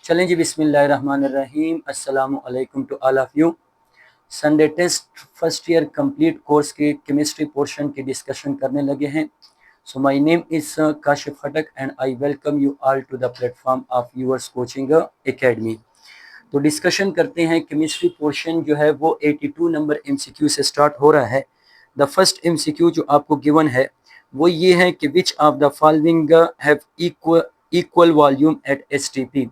चलें जी, बिस्मिल्लाहिर्रहमानिर्रहीम। अस्सलामु अलैकुम to all of you. Sunday test first year complete course के केमिस्ट्री पोर्शन की डिस्कशन करने लगे हैं। So my name is Kashif Khattak and I welcome you all to the platform of yours coaching academy. तो डिस्कशन करते हैं। केमिस्ट्री पोर्शन जो है वो 82 नंबर एमसीक्यू से स्टार्ट हो रहा है। द फर्स्ट एमसीक्यू जो आपको गिवन है वो ये है कि which of the following have equal volume at STP.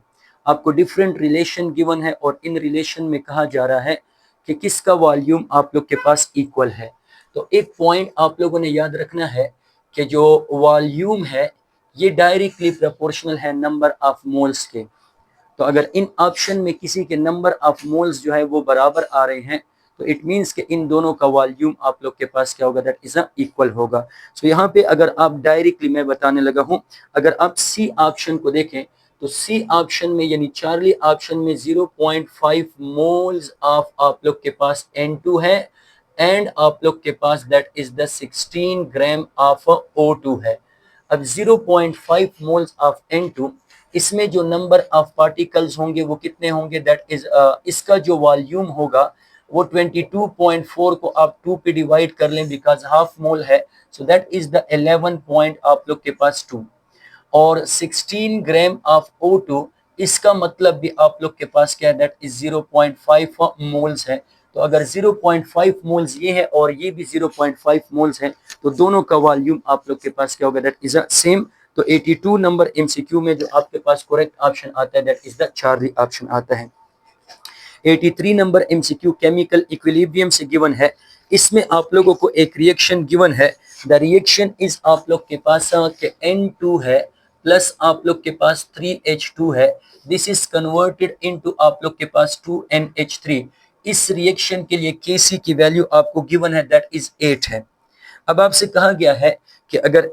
आपको डिफरेंट रिलेशन गिवन है और इन रिलेशन में कहा जा रहा है कि किसका वॉल्यूम आप लोग के पास इक्वल है। तो एक पॉइंट आप लोगों ने याद रखना है कि जो वॉल्यूम है ये डायरेक्टली प्रोपोर्शनल है नंबर ऑफ मोल्स के। तो अगर इन ऑप्शन में किसी के नंबर ऑफ मोल्स जो है वो बराबर आ रहे हैं तो इट मींस कि इन दोनों का वॉल्यूम आप लोग के पास क्या होगा, दैट इज इक्वल होगा। सो यहाँ पे अगर आप डायरेक्टली मैं बताने लगा हूँ, अगर आप सी ऑप्शन को देखें तो सी ऑप्शन में यानी चार्ली ऑप्शन में 0.5 मोल्स ऑफ आप लोग के पास N2 है एंड आप लोग के पास that is the 16 gram of O2 है। अब 0.5 मोल्स ऑफ N2, इसमें जो नंबर ऑफ पार्टिकल्स होंगे वो कितने होंगे, दैट इज इसका जो वॉल्यूम होगा वो 22.4 को आप 2 पे डिवाइड कर लें बिकॉज हाफ मोल है। So that is the 11 point आप लोग के पास 2 और 16 ग्राम ऑफ O2, इसका मतलब भी आप लोग के पास क्या है, दैट इज 0.5 मोल्स है। तो अगर 0.5 मोल्स ये है और ये भी 0.5 मोल्स है तो दोनों का वॉल्यूम आप लोग के पास क्या होगा, दैट इज सेम। तो 82 नंबर एमसीक्यू में जो आपके पास करेक्ट ऑप्शन आता है that is the Charlie option आता है। 83 नंबर एमसीक्यू केमिकल इक्विलिब्रियम से गिवन है। इसमें आप लोगों को एक रिएक्शन गिवन है। द रिएक्शन इज आप लोग के पास के N2 है प्लस आप लोग के पास 3H2 है। दिस इज कन्वर्टेड इनटू आप लोग के पास 2NH3। इस रिएक्शन के लिए Kc की वैल्यू आपको गिवन है दैट इज 8 है। अब आपसे कहा गया है कि अगर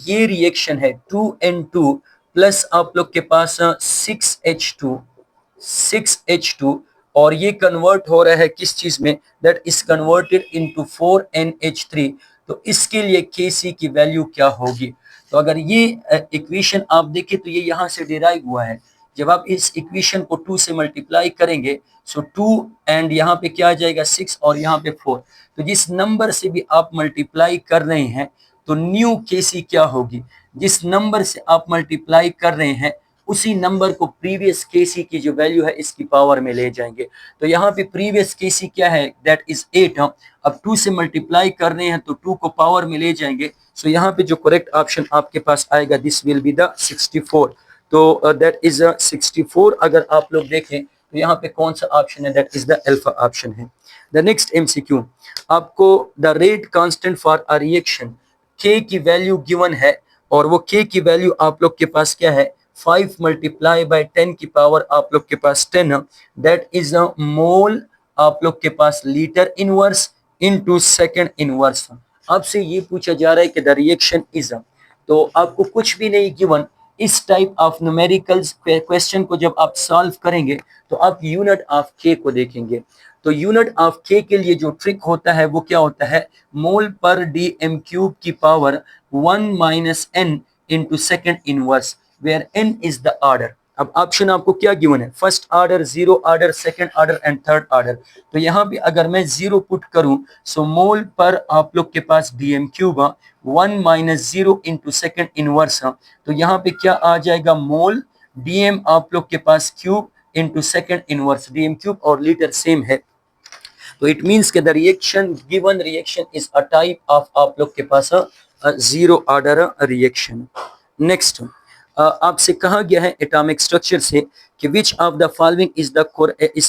ये रिएक्शन है 2N2 प्लस आप लोग के पास 6H2 और ये कन्वर्ट हो रहा है किस चीज में, that is converted into 4NH3। तो इसके लिए Kc की वैल्यू क्या होगी। तो अगर ये इक्वेशन आप देखें तो ये यहाँ से डिराइव हुआ है। जब आप इस इक्वेशन को 2 से मल्टीप्लाई करेंगे सो 2 एंड यहाँ पे क्या आ जाएगा 6 और यहाँ पे 4। तो जिस नंबर से भी आप मल्टीप्लाई कर रहे हैं तो न्यू Kc क्या होगी। जिस नंबर से आप मल्टीप्लाई कर रहे हैं उसी नंबर को प्रीवियस Kc की जो वैल्यू है इसकी पावर में ले जाएंगे। तो यहाँ पे प्रीवियस Kc क्या है, दैट इज 8। अब 2 से मल्टीप्लाई कर रहे हैं तो 2 को पावर में ले जाएंगे। सो यहाँ पे जो करेक्ट ऑप्शन आपके पास आएगा दिस विल बी द 64। तो दैट इज 64। अगर आप लोग देखें तो यहाँ पे कौन सा ऑप्शन है, that is the alpha option है। द नेक्स्ट एमसीक्यू, आपको the rate constant for a reaction K की वैल्यू गिवन है और वो K की वैल्यू आप लोग के पास क्या है 5 मल्टीप्लाई बाय 10 की पावर आप लोग के पास 10, दैट इज अ मोल आप लोग के पास litre inverse into second inverse. आपसे ये पूछा जा रहा है कि द रिएक्शन इज, तो आपको कुछ भी नहीं गिवन। इस टाइप ऑफ न्यूमेरिकल्स क्वेश्चन को जब आप सॉल्व करेंगे तो आप यूनिट ऑफ K को देखेंगे। तो यूनिट ऑफ K के लिए जो ट्रिक होता है वो क्या होता है, मोल पर dm³ की power 1 minus n into second inverse where n is the order. अब ऑप्शन आपको क्या गिवन है, first order, zero order, second order and third order. तो यहाँ पे अगर मैं जीरो पुट करूं सो मोल पर आप लोग के पास dm³ 1 minus zero into second inverse. तो यहाँ पे क्या आ जाएगा, मोल dm आप लोग के पास cube into second inverse. dm³ और लीटर सेम है तो इट मींस के the reaction given reaction is a type of आप लोग के पास जीरो ऑर्डर रिएक्शन। नेक्स्ट आपसे कहा गया है एटॉमिक स्ट्रक्चर से कि which of the following is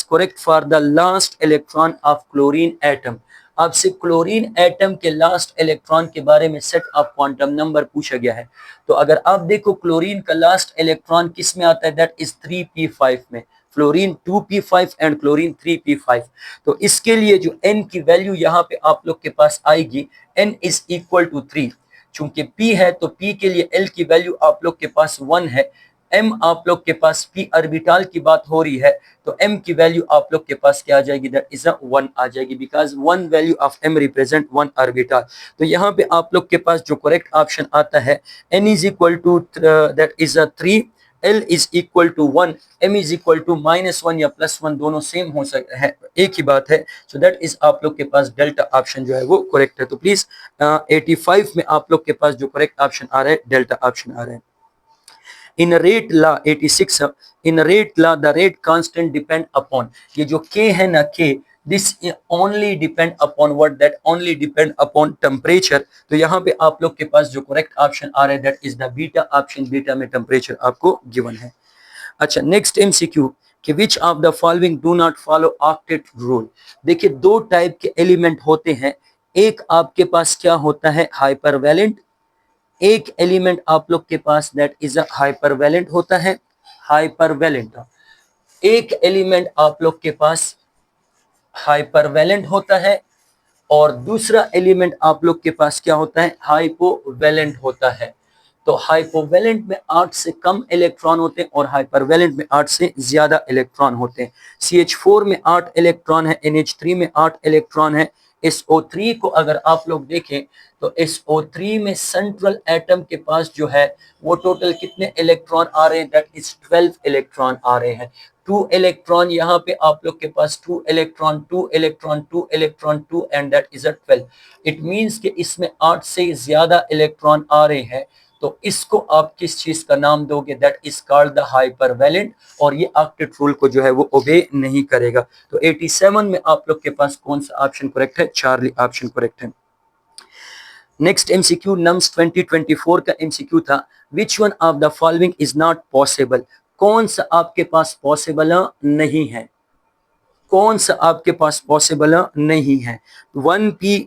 correct for the last electron of chlorine atom. आपसे क्लोरीन एटम के लास्ट इलेक्ट्रॉन के बारे में सेट ऑफ क्वांटम नंबर पूछा गया है। तो अगर आप देखो क्लोरीन का लास्ट इलेक्ट्रॉन किस में आता है, दैट इज 3p5 में। Fluorine 2p5 and chlorine 3p5। तो इसके लिए जो n की वैल्यू यहाँ पे आप लोग के पास आएगी, n इज इक्वल टू 3। चूंकि p है तो p के लिए l की वैल्यू आप लोग के पास 1 है। m आप लोग के पास p ऑर्बिटल की बात हो रही है तो m की वैल्यू आप लोग के पास क्या आ जाएगी, दैट इज 1 आ जाएगी because 1 value of m represent 1 orbital. तो यहाँ पे आप लोग के पास जो करेक्ट ऑप्शन आता है n is equal to that is 3 L is equal to 1, M is equal to -1 या +1, दोनों सेम हो सकते हैं, एक ही बात है। सो दैट इज आप लोग के पास डेल्टा ऑप्शन जो है वो करेक्ट है। तो प्लीज 85 में आप लोग के पास जो करेक्ट ऑप्शन आ रहा है डेल्टा ऑप्शन आ रहा है। In a rate law 86, in a rate law the rate constant depend upon, ये जो k है ना k, this only depend upon what, that only depend upon temperature। तो यहाँ पे आप लोग के पास जो करेक्ट ऑप्शन आ रहा है that is the beta option, beta में टेम्परेचर आपको गिवन है। अच्छा नेक्स्ट एमसीक्यू कि which of the following do not follow octet rule. देखिए दो टाइप के एलिमेंट होते हैं, एक आपके पास क्या होता है हाइपरवैलेंट, एक एलिमेंट आप लोग के पास दैट इज अ हाइपरवैलेंट होता है, हाइपरवैलेंट। एक एलिमेंट आप लोग के पास हाइपरवैलेंट होता है और दूसरा एलिमेंट आप लोग के पास क्या होता है हाइपोवैलेंट होता है। तो हाइपोवैलेंट में 8 से कम इलेक्ट्रॉन होते हैं और हाइपरवैलेंट में 8 से ज्यादा इलेक्ट्रॉन होते हैं। CH4 में 8 इलेक्ट्रॉन है, NH3 में 8 इलेक्ट्रॉन है। SO3 को अगर आप लोग देखें तो SO3 में सेंट्रल एटम के पास जो है वो टोटल कितने इलेक्ट्रॉन आ रहे हैं दैट इज 12 इलेक्ट्रॉन आ रहे हैं। 2 इलेक्ट्रॉन यहाँ पे आप लोग के पास 2 electron 2 electron 2 electron 2 and that is a 12। It means कि इसमें 8 से ज्यादा इलेक्ट्रॉन आ रहे हैं, तो इसको आप किस चीज का नाम दोगे दैट इज कॉल्ड द हाइपरवैलेंट, और ये ऑक्टेट रूल को जो है वो ओबे नहीं करेगा। तो 87 में आप लोग के पास कौन सा ऑप्शन करेक्ट है, चार्ली ऑप्शन करेक्ट है। नेक्स्ट एमसीक्यू नम्स 2024 का एमसीक्यू था, विच one of the following is not possible. कौन सा आपके पास पॉसिबल नहीं है, कौन सा आपके पास पॉसिबल नहीं है, 1p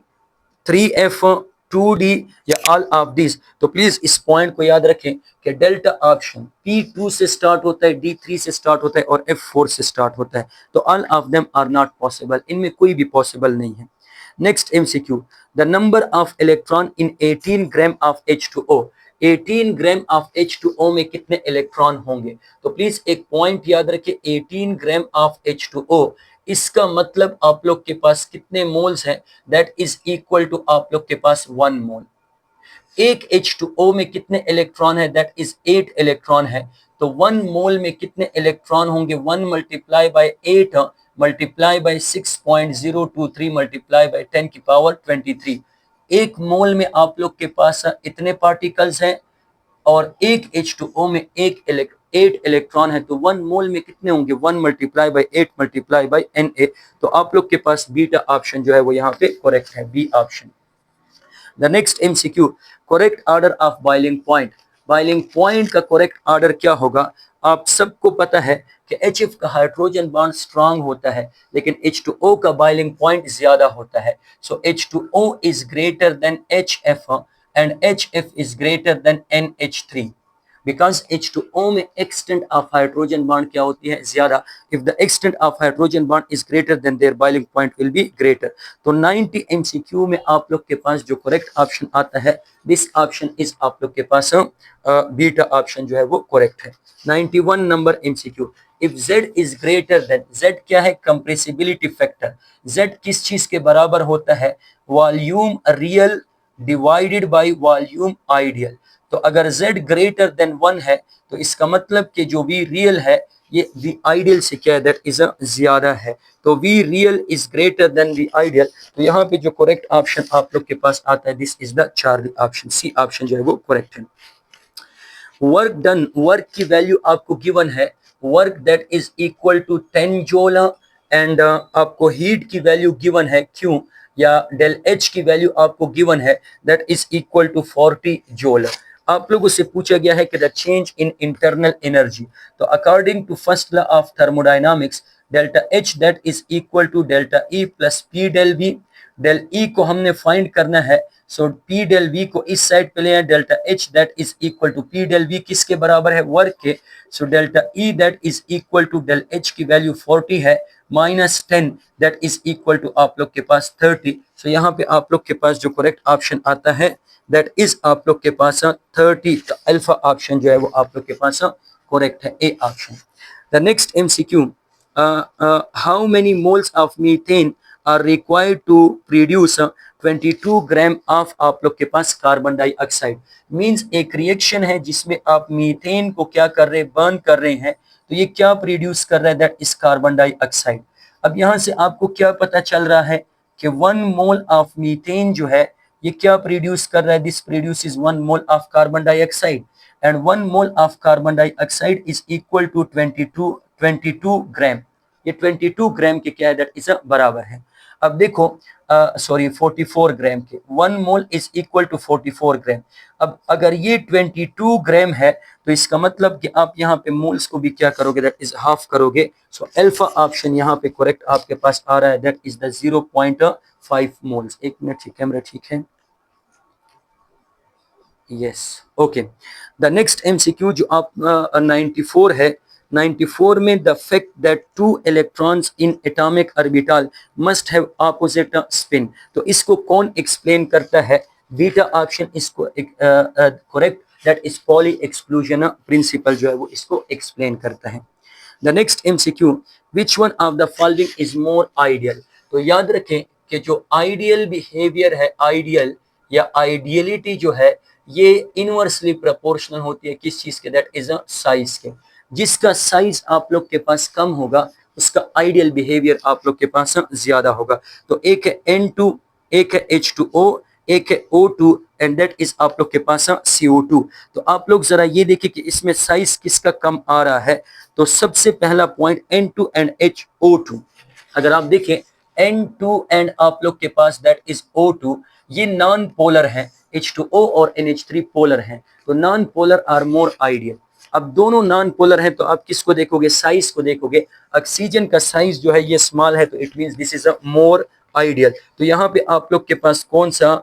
3f 2d या ऑल ऑफ दिस। तो प्लीज इस पॉइंट को याद रखें कि डेल्टा ऑप्शन P2 से स्टार्ट होता है, D3 से स्टार्ट होता है और F4 से स्टार्ट होता है, तो all of them are not possible, इनमें कोई भी पॉसिबल नहीं है। Next MCQ, the number of electron in 18 gram of H2O, 18 gram of H2O में कितने इलेक्ट्रॉन होंगे। तो प्लीज एक पॉइंट याद रखें, 18 ग्राम ऑफ H2O, इसका मतलब आप लोग के पास कितने मोल्स हैं दैट इज इक्वल टू आप लोग के पास 1 मोल। एक H2O में कितने इलेक्ट्रॉन है दैट इज 8 इलेक्ट्रॉन है, तो 1 मोल में कितने इलेक्ट्रॉन होंगे, 1 multiply by 8 multiply by 6.023 multiply by 10 की पावर 23। एक मोल में आप लोग के पास इतने पार्टिकल्स हैं और एक H2O में 8 इलेक्ट्रॉन है, तो 1 मोल में कितने होंगे, 1 multiply by 8 multiply by Na। तो आप लोग के पास बीटा ऑप्शन जो है वो यहाँ पे करेक्ट है, B option. The next MCQ, correct order of boiling point. Boiling point का करेक्ट ऑर्डर क्या होगा, आप सबको पता है कि HF का हाइड्रोजन बॉन्ड स्ट्रांग होता है लेकिन H2O का बॉइलिंग पॉइंट ज्यादा होता है। सो H2O is greater than HF and HF is greater than NH3 because H2O में extent of hydrogen bond क्या होती है ज्यादा। if the extent of hydrogen bond is greater then their boiling point will be greater। तो 90 MCQ में आप लोग के पास जो करेक्ट ऑप्शन आता है दिस ऑप्शन इज आप लोग के पास बीटा ऑप्शन जो है वो करेक्ट है। 91 number MCQ, if Z is greater than, Z क्या है कंप्रेसिबिलिटी फैक्टर, Z किस चीज के बराबर होता है, volume real divided by volume ideal. तो अगर Z ग्रेटर देन 1 है तो इसका मतलब कि जो V रियल है ये V आइडियल से क्या है दैट इज ज्यादा है, तो V real is greater than V ideal. तो यहाँ पे जो करेक्ट ऑप्शन आप लोग के पास आता है this is the Charlie option, C option जो है वो करेक्ट है। वर्क डन, वर्क की वैल्यू आपको गिवन है, work that is equal to 10 joule and आपको हीट की वैल्यू गिवन है Q या डेल H की वैल्यू आपको गिवन है that is equal to 40 joule. आप लोगों से पूछा गया है कि the change in internal energy, तो according to first law of thermodynamics delta H that is equal to delta E plus P del V। Del E को हमने फाइंड करना है, सो P डेल V को इस साइड पे ले आए, delta H that is equal to P del V किसके बराबर है वर्क के, so delta E that is equal to del H की वैल्यू 40 है minus 10 that is equal to आप लोग के पास 30। सो यहाँ पे आप लोग के पास जो करेक्ट ऑप्शन आता है दैट इज आप लोग के पास 30, तो अल्फा ऑप्शन जो है वो आप लोग के पास करेक्ट है, A option. The next MCQ, how many moles of methane are required to produce 22 gram of आप लोग के पास कार्बन डाइऑक्साइड। मींस एक रिएक्शन है जिसमें आप मीथेन को क्या कर रहे हैं, बर्न कर रहे हैं, तो ये क्या प्रोड्यूस कर रहा है, दैट इज कार्बन डाइऑक्साइड। अब यहां से आपको क्या पता चल रहा है कि 1 मोल ऑफ मीथेन जो है ये क्या प्रोड्यूस कर रहा है, this produces 1 mole of carbon dioxide, and 1 mole of carbon dioxide is equal to 22 gram. ये 22 ग्राम के क्या है, दैट इज बराबर है। अब देखो सॉरी 44 ग्राम के, 1 मोल इज इक्वल टू 44 ग्राम। अब अगर ये 22 ग्राम है तो इसका मतलब कि आप यहाँ पे मोल्स को भी क्या करोगे, दैट इज हाफ करोगे। सो अल्फा ऑप्शन यहाँ पे करेक्ट आपके पास आ रहा है, दैट इज द 0.5 मोल्स। एक मिनट, कैमरा ठीक है, yes okay. The next MCQ जो आप 94 है, 94 में the fact that 2 electrons in atomic orbital must have opposite spin, तो इसको कौन एक्सप्लेन करता है, बीटा ऑप्शन इसको correct, that is poly exclusion principle जो है वो इसको एक्सप्लेन करता है। The next MCQ, which one of the following is more ideal, तो याद रखें कि जो आइडियल बिहेवियर है, आइडियल या आइडियलिटी जो है ये इनवर्सली प्रोपोर्शनल होती है किस चीज के, दैट इज अ साइज के। जिसका साइज आप लोग के पास कम होगा उसका आइडियल बिहेवियर आप लोग के पास ज्यादा होगा। तो एक है N2, एक है H2O, एक है O2 एंड दैट इज आप लोग के पास CO2। तो आप लोग जरा ये देखिए कि इसमें साइज किसका कम आ रहा है। तो सबसे पहला पॉइंट N2 एंड HO2, अगर आप देखें N2 एंड आप लोग के पास दैट इज O2, ये नॉन पोलर है, H2O और NH3 पोलर हैं, तो non polar are more ideal. अब दोनों नॉन पोलर हैं तो आप किसको देखोगे, साइज को देखोगे। ऑक्सीजन का साइज जो है ये स्मॉल है, तो it means this is a more ideal. तो यहाँ पे आप लोग के पास कौन सा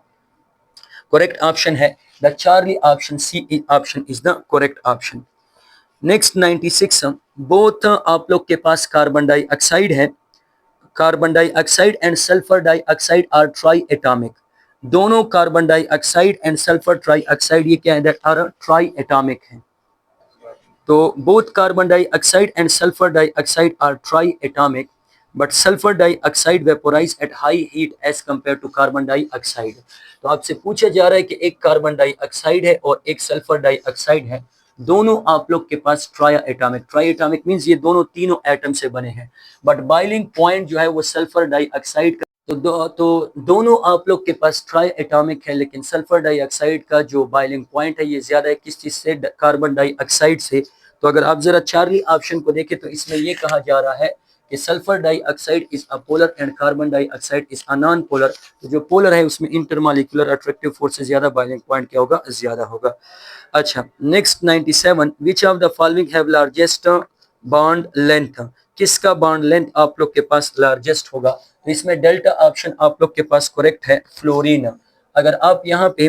करेक्ट ऑप्शन है, the Charlie option C option is the correct option. Next 96, both आप लोग के पास कार्बन डाइऑक्साइड है, carbon dioxide and sulphur dioxide are triatomic. दोनों carbon dioxide and sulphur trioxide ये क्या है, दैट आर ट्राई एटॉमिक है। तो both carbon dioxide and sulphur dioxide are triatomic, but sulphur dioxide vaporise at high heat as compare to carbon dioxide. तो आपसे पूछा जा रहा है कि एक कार्बन डाइऑक्साइड है और एक सल्फर डाइऑक्साइड है, दोनों आप लोग के पास triatomic, triatomic means ये दोनों तीनों एटम से बने हैं, बट बॉइलिंग पॉइंट जो है वो सल्फर डाइऑक्साइड का, तो दोनों आप लोग के पास ट्राई एटॉमिक है, लेकिन सल्फर डाइऑक्साइड का जो बॉइलिंग पॉइंट है ये ज्यादा है किस चीज से, कार्बन डाइऑक्साइड से। तो अगर आप जरा चार्ली ऑप्शन को देखें तो इसमें यह कहा जा रहा है कि sulphur dioxide is a polar and carbon dioxide is a non polar. तो जो पोलर है उसमें इंटरमॉलिक्यूलर अट्रैक्टिव फोर्स से ज्यादा, बॉइलिंग पॉइंट क्या होगा, ज्यादा होगा। अच्छा next 97, which of the following have largest bond length, किसका बॉन्ड लेंथ आप लोग के पास लार्जेस्ट होगा। तो इसमें डेल्टा ऑप्शन आप लोग के पास करेक्ट है, फ्लोरीन। अगर आप यहाँ पे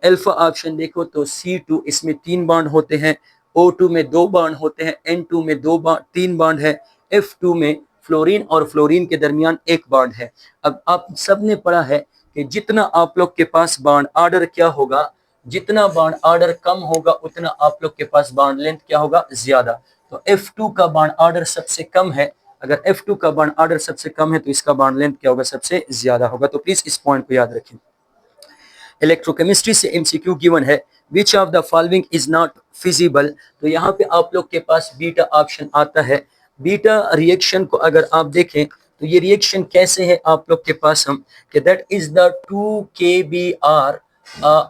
अल्फा ऑप्शन देखो तो C2 इसमें 3 बॉन्ड होते हैं, O2 में 2 बॉन्ड होते हैं, N2 में 3 बॉन्ड है, F2 में फ्लोरीन और फ्लोरीन के दरमियान 1 बॉन्ड है। अब आप सबने पढ़ा है कि जितना आप लोग के पास बॉन्ड ऑर्डर क्या होगा, जितना बॉन्ड ऑर्डर कम होगा उतना आप लोग के पास बॉन्ड लेंथ क्या होगा, ज्यादा। तो F2 का बॉन्ड ऑर्डर सबसे कम है, अगर F2 का बॉन्ड ऑर्डर सबसे कम है तो इसका बॉन्ड लेंथ क्या होगा, सबसे ज्यादा होगा। तो प्लीज इस पॉइंट को याद रखें। इलेक्ट्रोकेमिस्ट्री से एमसीक्यू गिवन है, विच of the following is not feasible. तो यहाँ पे आप लोग के पास बीटा ऑप्शन आता है। बीटा रिएक्शन को अगर आप देखें तो ये रिएक्शन कैसे है आप लोग के पास, हम कि that is the 2KBr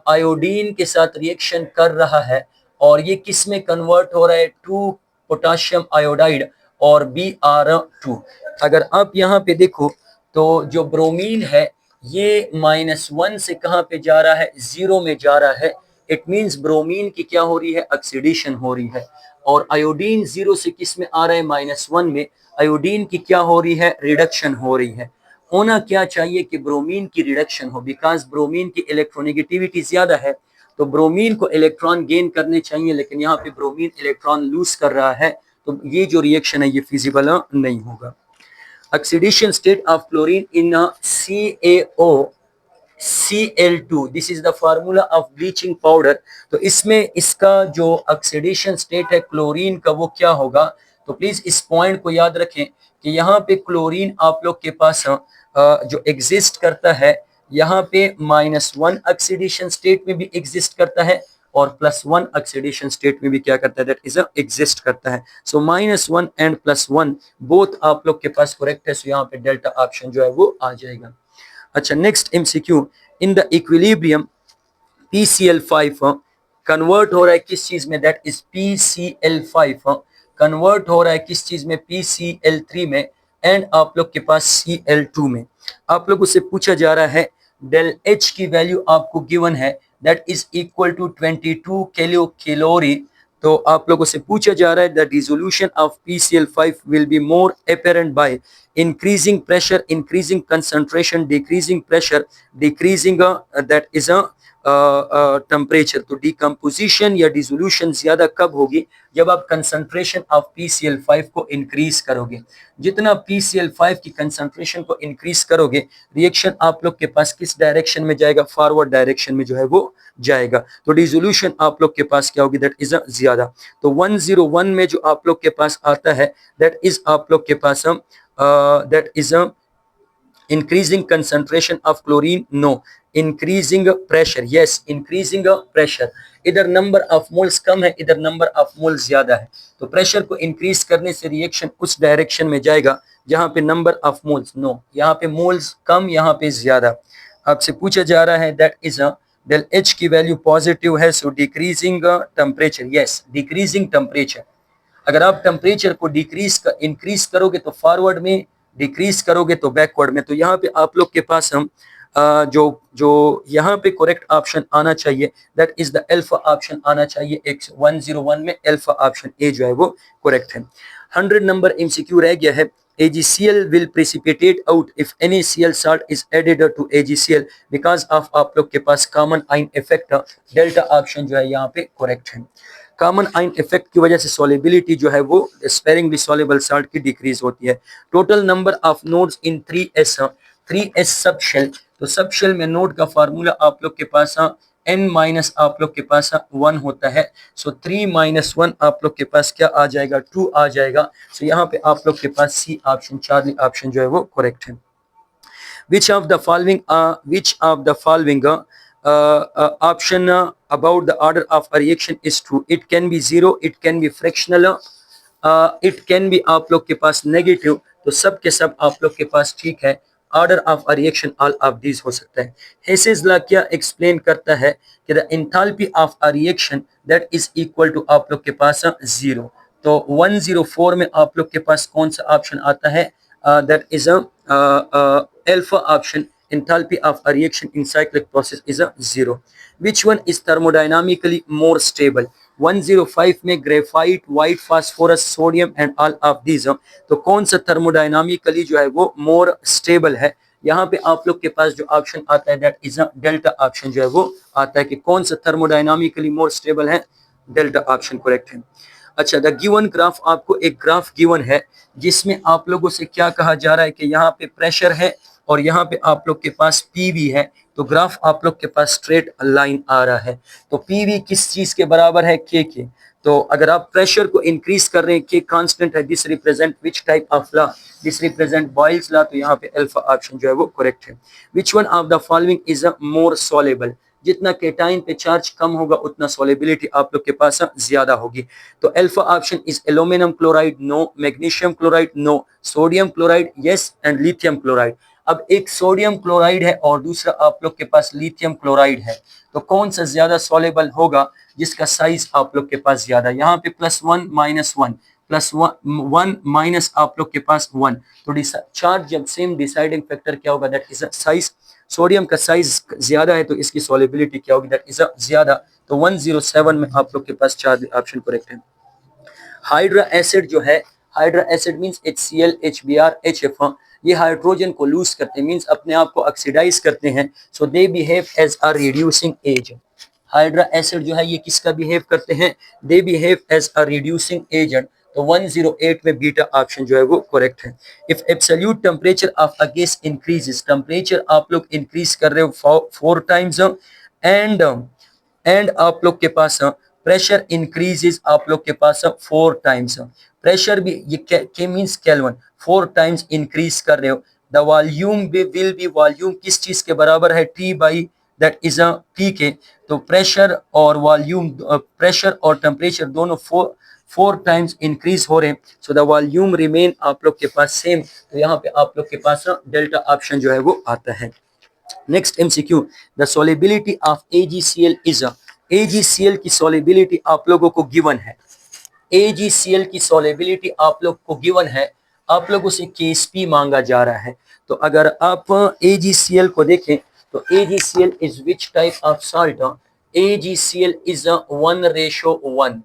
iodine के साथ रिएक्शन कर रहा है और ये किस में कन्वर्ट हो रहा है, 2 पोटाशियम आयोडाइड और Br2। अगर आप यहाँ पे देखो तो जो ब्रोमीन है ये -1 से कहाँ पे जा रहा है, 0 में जा रहा है। इट मींस ब्रोमीन की क्या हो रही है, ऑक्सीडेशन हो रही है। और आयोडीन 0 से किस में आ रहा है, -1 में। आयोडीन की क्या हो रही है, रिडक्शन हो रही है। होना क्या चाहिए कि ब्रोमीन की रिडक्शन हो, बिकॉज ब्रोमीन की इलेक्ट्रोनेगेटिविटी ज्यादा है, तो ब्रोमीन को इलेक्ट्रॉन गेन करने चाहिए, लेकिन यहाँ पे ब्रोमीन इलेक्ट्रॉन लूज कर रहा है, तो ये जो रिएक्शन है ये फिजिबल नहीं होगा। Oxidation state of chlorine in CaOCl2, this is the formula of bleaching powder. तो इसमें इसका जो ऑक्सीडेशन स्टेट है क्लोरीन का वो क्या होगा। तो प्लीज इस पॉइंट को याद रखें कि यहाँ पे क्लोरीन आप लोग के पास जो एग्जिस्ट करता है यहाँ पे -1 ऑक्सीडेशन स्टेट में भी एग्जिस्ट करता है और +1 ऑक्सीडेशन स्टेट में भी क्या करता है, दैट इज एग्जिस्ट करता है। सो -1 एंड +1 बोथ आप लोग के पास करेक्ट है। सो यहाँ पे डेल्टा ऑप्शन जो है वो आ जाएगा। अच्छा, next MCQ, in the equilibrium PCl5 convert हो रहा है किस चीज में, दैट इज PCl5 कन्वर्ट हो रहा है किस चीज में, PCl3 में एंड आप लोग के पास Cl2 में। आप लोगों से पूछा जा रहा है डेल H की वैल्यू आपको गिवन है, that is equal to 22 kilo calorie. तो आप लोगों से पूछा जा रहा है the resolution of PCl5 will be more apparent by increasing pressure, increasing concentration, decreasing pressure, decreasing that is temperature. तो डिकम्पोजिशन या डिसोल्यूशन ज्यादा कब होगी, जब आप कंसंट्रेशन ऑफ PCl5 को इंक्रीज करोगे। जितना PCl5 की कंसंट्रेशन को इंक्रीज करोगे, रिएक्शन आप लोग के पास किस डायरेक्शन में जाएगा, फॉरवर्ड डायरेक्शन में जो है वो जाएगा। तो डिसोल्यूशन आप लोग के पास क्या होगी, दैट इज ज्यादा। तो 101 में जो आप लोग के पास आता है, दैट इज आप लोग के पास that is increasing concentration of chlorine, no, increasing pressure, yes, increasing pressure। इधर नंबर ऑफ मोल्स कम है, इधर नंबर ऑफ मोल्स ज्यादा है, तो प्रेशर को इंक्रीज करने से रिएक्शन उस डायरेक्शन में जाएगा जहां पे नंबर ऑफ मोल्स, नो, यहाँ पे मोल्स कम, यहाँ पे ज्यादा। आपसे पूछा जा रहा है दैट इज डेल एच की वैल्यू पॉजिटिव है, so decreasing temperature, yes, decreasing temperature. अगर आप टेम्परेचर को इंक्रीज करोगे तो फॉरवर्ड में, डिक्रीज करोगे तो बैकवर्ड में। तो यहाँ पे आप लोग के पास हम जो जो यहाँ पे करेक्ट ऑप्शन आना चाहिए, that is the alpha option आना चाहिए। 101 में अल्फा ऑप्शन ए जो है वो करेक्ट है। 100 नंबर एमसीक्यू रह गया है। AgCl will precipitate out if NaCl salt is added to AgCl because of आप लोग के पास common ion effect. Delta option जो है यहाँ पे करेक्ट है। कॉमन आइन इफेक्ट की वजह से सॉलिबिलिटी जो है वो स्पेरिंगली सॉल्युबल साल्ट की डिक्रीज होती है। Total number of nodes in 3s सब शेल। तो सब शेल में नोड का फार्मूला आप लोग के पास n माइनस आप लोग के पास 1 होता है। सो 3 माइनस 1 आप लोग के पास क्या आ जाएगा, 2 आ जाएगा। सो यहाँ पे आप लोग के पास सी ऑप्शन, चार्ली ऑप्शन जो है वो करेक्ट है। which of the following option about the order of a reaction is true? It can be 0, it can be fractional, it can be आप लोग के पास नेगेटिव। तो सब के सब आप लोग के पास ठीक है। Order of a reaction all of these हो सकता है। हेसेस लॉ क्या एक्सप्लेन करता है कि the enthalpy of a reaction that is equal to आप लोग के पास 0। तो 104 में आप लोग के पास कौन सा ऑप्शन आता है, that is a alpha option, enthalpy of a reaction in cyclic process is a 0। which one is thermodynamically more stable? 105 में graphite, white phosphorus, sodium and all of these. तो कौन सा थर्मोडायनामिकली जो है वो मोर स्टेबल है? यहाँ पे आप लोग के पास जो ऑप्शन आता है दैट इज डेल्टा ऑप्शन जो है वो आता है कि कौन सा थर्मोडायनामिकली मोर स्टेबल है, डेल्टा ऑप्शन करेक्ट है। अच्छा, द गिवन ग्राफ, आपको एक ग्राफ गिवन है जिसमें आप लोगों से क्या कहा जा रहा है कि यहाँ पे प्रेशर है और यहाँ पे आप लोग के पास पीवी है। तो ग्राफ आप लोग के पास स्ट्रेट लाइन आ रहा है। तो पीवी किस चीज के बराबर है, के। तो अगर आप प्रेशर को इंक्रीज कर रहे हैं, के कांस्टेंट है, this represent which type of law, this represent Boyle's law. तो यहाँ पे अल्फा ऑप्शन जो है वो करेक्ट है। विच one of the following is a more soluble? जितना केटाइन पे चार्ज कम होगा उतना सॉलेबिलिटी आप लोग के पास ज्यादा होगी। तो alpha option is aluminium chloride, no, magnesium chloride, no, sodium chloride, yes, and lithium chloride. अब एक सोडियम क्लोराइड है और दूसरा आप लोग के पास लिथियम क्लोराइड है। तो कौन सा ज्यादा सॉलेबल होगा जिसका साइज आप लोग के पास ज्यादा? यहाँ पे +1 -1 +1 माइनस आप लोग के पास 1। तो चार्ज जब सेम डिसाइडिंग फैक्टर क्या होगा, दैट इज साइज। सोडियम का साइज ज्यादा है तो इसकी सॉलिबिलिटी क्या होगी, दैट इज ज्यादा। तो 107 में आप लोग के पास 4 ऑप्शन करेक्ट है। हाइड्रा एसिड जो है, hydra acid means HCl HBr HF, ये हाइड्रोजन को लूज करते हैं, मींस अपने आप को ऑक्सीडाइज करते हैं। So they behave as a reducing agent. Hydra acid जो है ये किसका बिहेव करते हैं, they behave as a reducing agent. तो 108 में बीटा ऑप्शन जो है वो करेक्ट है। If absolute temperature of a gas increases, temperature आप लोग इंक्रीज कर रहे हो 4 टाइम्स एंड आप लोग के पास प्रेशर इंक्रीजेस आप लोग के पास 4 टाइम्स। प्रेशर भी ये के मींस केल्विन, 4 टाइम्स इंक्रीज कर रहे हो। The volume will be, volume किस चीज के बराबर है, T by that is a P के। तो प्रेशर और वॉल्यूम, प्रेशर और टेम्परेचर दोनों फोर टाइम्स इंक्रीज हो रहे हैं। सो द वॉल्यूम रिमेन आप लोग के पास सेम। तो यहाँ पे आप लोग के पास डेल्टा ऑप्शन जो है वो आता है। Next MCQ, the solubility of AgCl is a, AgCl की सॉलिबिलिटी आप लोगों को गिवन है, AgCl की सॉलिबिलिटी आप लोग को गिवन है, आप लोगों से KSP मांगा जा रहा है। तो अगर आप AgCl को देखें तो AgCl is which type of salt, AgCl is a 1:1।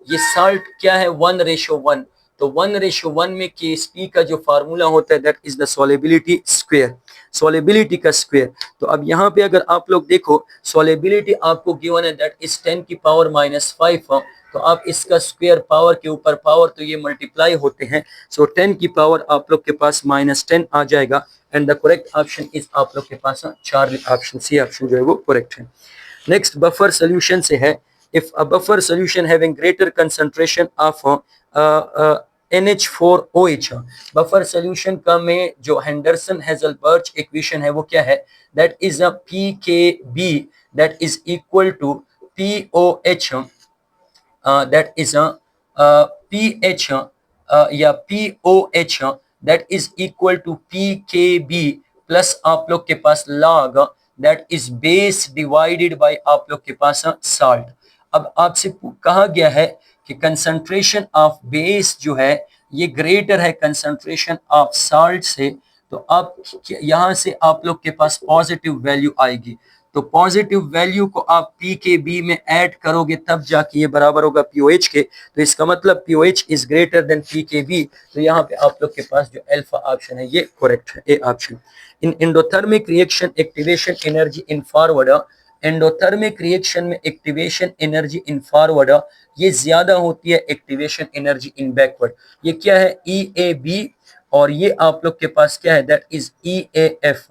ये साल्ट क्या है, 1:1। तो 1:1 में KSP का जो फार्मूला होता है that is the solubility square, solubility का स्क्वायर। तो अब यहाँ पे अगर आप लोग देखो सॉलिबिलिटी आपको गिवन है दैट इज 10 की पावर -5, तो आप इसका स्क्वायर पावर के ऊपर पावर तो ये मल्टीप्लाई होते हैं। सो 10 की पावर आप लोग के पास -10 आ जाएगा। And the correct option is आप लोग के पास चार्ली ऑप्शन, सी ऑप्शन जो है वो करेक्ट है। नेक्स्ट बफर सोल्यूशन से है, if a buffer solution having greater concentration of NH4OH, buffer solution का में जो हेंडरसन हेजलबर्च इक्वेशन है वो क्या है, that is a PKB that is equal to POH, that is pH या POH that is equal to PKB plus आप लोग के पास log that is base divided by आप लोग के पास salt। अब आपसे कहा गया है कि कंसंट्रेशन ऑफ बेस जो है ये ग्रेटर है कंसंट्रेशन ऑफ साल्ट से, तो आप यहां से आप लोग के पास पॉजिटिव वैल्यू आएगी। तो पॉजिटिव वैल्यू को आप पी के बी में ऐड करोगे तब जाके ये बराबर होगा पीओएच के। तो इसका मतलब pOH is greater than P के बी। तो यहाँ पे आप लोग के पास जो अल्फा ऑप्शन है ये करेक्ट है, A option. In endothermic reaction activation energy in forward, endothermic reaction में एक्टिवेशन एनर्जी इन फॉरवर्ड ये ज्यादा होती है एक्टिवेशन एनर्जी इन बैकवर्ड। ये क्या है, EAB, और ये आप लोग के पास क्या है, that is EAF।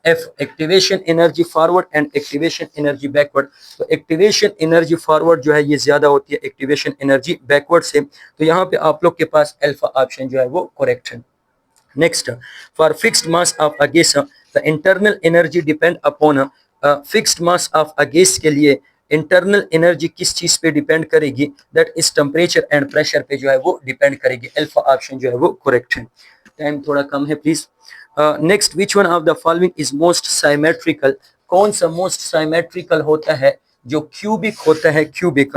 F activation energy forward and activation energy backward. तो एक्टिवेशन एनर्जी फॉरवर्ड जो है ये ज्यादा होती है एक्टिवेशन एनर्जी बैकवर्ड से। तो यहाँ पे आप लोग के पास अल्फा ऑप्शन जो है वो करेक्ट है। Next, for fixed mass of a gas the internal energy depend upon, fixed mass of a gas के लिए इंटरनल एनर्जी किस चीज पे डिपेंड करेगी, that is temperature and pressure पे जो है वो डिपेंड करेगी। अल्फा ऑप्शन जो है वो करेक्ट है। टाइम थोड़ा कम है please. Next, which one of the following is most symmetrical, कौन सा मोस्ट साइमेट्रिकल होता है, जो क्यूबिक होता है, क्यूबिक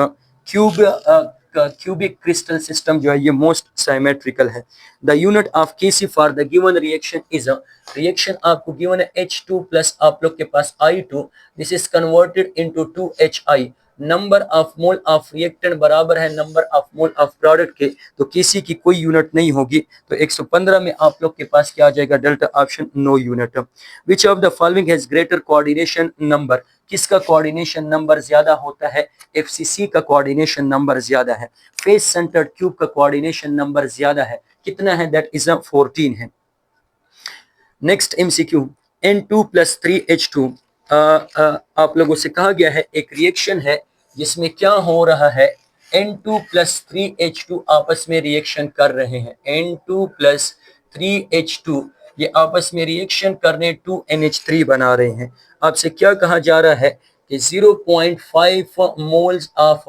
क्यूबिक क्रिस्टल सिस्टम जो है ये मोस्ट साइमेट्रिकल है। The unit of KC for the given reaction is, reaction आपको गिवन है H2 प्लस आप लोग के पास I2, this is converted into 2HI। Number of mole of reactant बराबर है number of mole of product के, तो किसी की कोई यूनिट नहीं होगी। तो 115 में आप लोग के पास क्या आ जाएगा, delta option, no unit. Which of the following has greater coordination number, किसका कोऑर्डिनेशन नंबर ज्यादा होता है, FCC का कोऑर्डिनेशन नंबर ज्यादा है। फेस सेंटर्ड क्यूब का कोऑर्डिनेशन नंबर ज्यादा है, कितना है, दैट इज 14 है। Next MCQ, N2 plus 3H2, आप लोगों से कहा गया है एक रिएक्शन है जिसमें क्या हो रहा है, N2 प्लस 3H2 आपस में रिएक्शन कर रहे हैं। N2 प्लस 3H2 ये आपस में रिएक्शन करने 2NH3 बना रहे हैं। आपसे क्या कहा जा रहा है कि 0.5 मोल्स ऑफ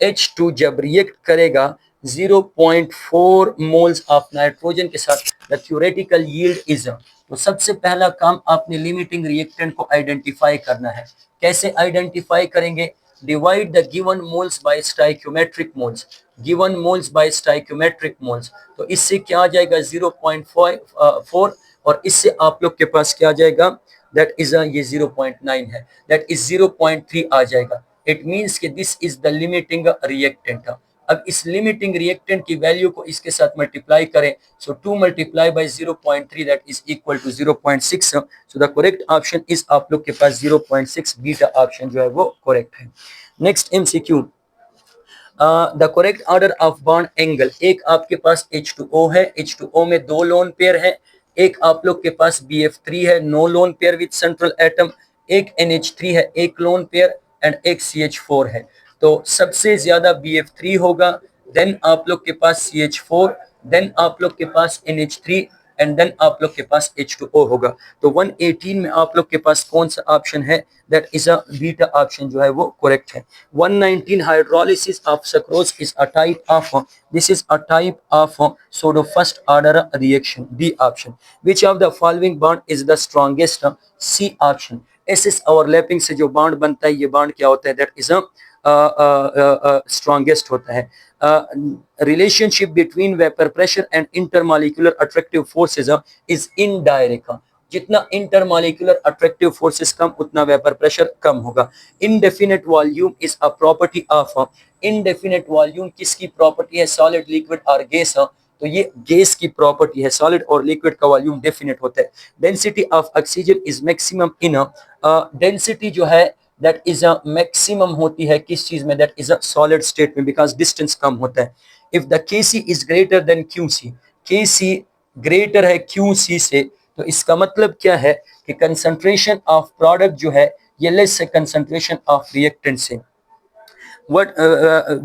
H2 जब रिएक्ट करेगा 0.4 मोल्स ऑफ नाइट्रोजन के साथ, द थ्योरेटिकल यील्ड इज। तो सबसे पहला काम आपने लिमिटिंग रिएक्टेंट को आइडेंटिफाई करना है। कैसे आइडेंटिफाई करेंगे, divide the given moles bye stoichiometric moles, given moles bye stoichiometric moles. तो इससे क्या आ जाएगा 0.4, और इससे आप लोग के पास क्या आ जाएगा, दैट इज ये 0.9 है, दैट इज 0.3 आ जाएगा। इट मींस कि this is the limiting reactant. अब इस लिमिटिंग रिएक्टेंट की वैल्यू को इसके साथ मल्टीप्लाई करें, so 2 multiply by 0.3 that is equal to 0.6। So the correct option is आप लोग के पास 0.6, बीटा ऑप्शन जो है वो करेक्ट है। Next MCQ, the correct order of bond angle, एक आपके पास H2O है, H2O में 2 लोन पेयर है, एक आप लोग के पास BF3 है, no lone pair with central atom, एक NH3 है, एक लोन पेयर, एंड एक CH4 है। तो सबसे ज्यादा BF3 होगा, देन आप लोग के पास CH4, देन आप लोग के पास NH3, एंड देन आप लोग के पास H2O होगा। तो 118 में आप लोग के पास कौन सा ऑप्शन है, that is a beta option जो है वो करेक्ट है। 119 hydrolysis of sucrose is a type of, this is a type of pseudo first order reaction, B option. Which of the following bond is the strongest, C option. Axis overlapping से जो bond बनता है, ये bond क्या होता है, that is a strongest होता है। Relationship between vapour pressure and intermolecular attractive forces is indirect. जितना इंटरमॉलिक्यूलर अट्रैक्टिव फोर्सेस कम, उतना वेपर प्रेशर कम होगा। Indefinite volume is a property of, indefinite volume किसकी प्रॉपर्टी है, सॉलिड, लिक्विड और गैस। तो ये गैस की प्रॉपर्टी है, सॉलिड और लिक्विड का वॉल्यूम डेफिनेट होता है। Density of oxygen is maximum in, density जो है दैट इज अ मैक्सिमम होती है किस चीज में, that is a solid state में, बिकॉज डिस्टेंस कम होता है। If the Kc is greater than Qc, Kc greater है Qc से, तो इसका मतलब क्या है कि कंसंट्रेशन ऑफ प्रोडक्ट जो है ये लेस है कंसंट्रेशन ऑफ रिएक्टेंट से। what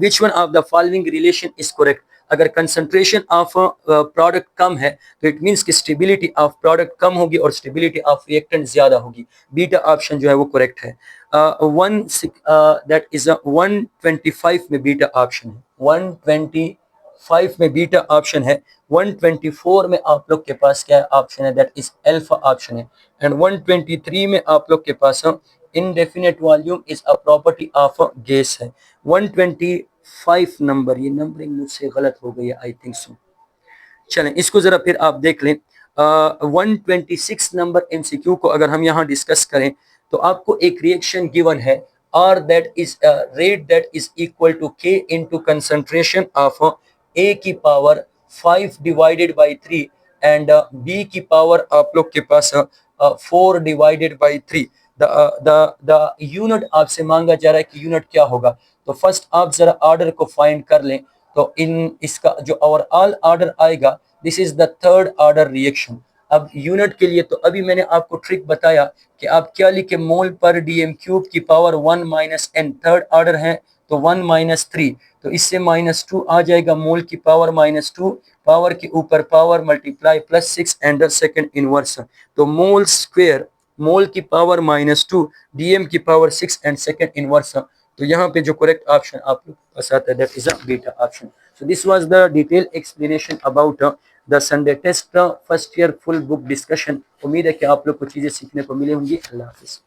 which one of the following relation is correct? अगर कंसंट्रेशन ऑफ प्रोडक्ट कम है तो इट मींस कि स्टेबिलिटी ऑफ प्रोडक्ट कम होगी और स्टेबिलिटी ऑफ रिएक्टेंट ज्यादा होगी। बीटा ऑप्शन जो है वो करेक्ट है। दैट इज 125 में बीटा ऑप्शन है, 125 में बीटा ऑप्शन है। 124 में आप लोग के पास क्या ऑप्शन है, दैट इज अल्फा ऑप्शन है। एंड 123 में आप लोग के पास indefinite volume is a property of gas है। 125 नंबर, ये नंबरिंग मुझसे गलत हो गई है आई थिंक सो। चलें इसको जरा फिर आप देख लें। 126 नंबर एमसीक्यू को अगर हम यहाँ डिस्कस करें तो आपको एक रिएक्शन गिवन है, और that is rate that is equal to K into concentration of A की power 5 divided by 3 and B की पावर आप लोग के पास 4 डिवाइडेड बाई 3। द यूनिट आपसे मांगा जा रहा है कि यूनिट क्या होगा। तो फर्स्ट आप जरा ऑर्डर को फाइंड कर लें। तो इन इसका जो ओवरऑल ऑर्डर आएगा, this is the third order reaction. अब यूनिट के लिए तो अभी मैंने आपको ट्रिक बताया कि आप क्या लिखे, मोल पर डीएम क्यूब की power 1 minus n, third order है तो 1 माइनस 3, तो इससे -2 आ जाएगा, मोल की पावर -2, पावर के ऊपर power multiply +6 and second inverse. तो मोल स्क्वायर, मोल की पावर -2, डीएम की पावर 6 एंड सेकंड इनवर्स। तो यहाँ पे जो करेक्ट ऑप्शन आप लोग के पास आता है, that is a beta option. So this was the detail explanation about the Sunday test first year full book discussion. उम्मीद है कि आप लोग को चीजें सीखने को मिली होंगी। अल्लाह हाफिज।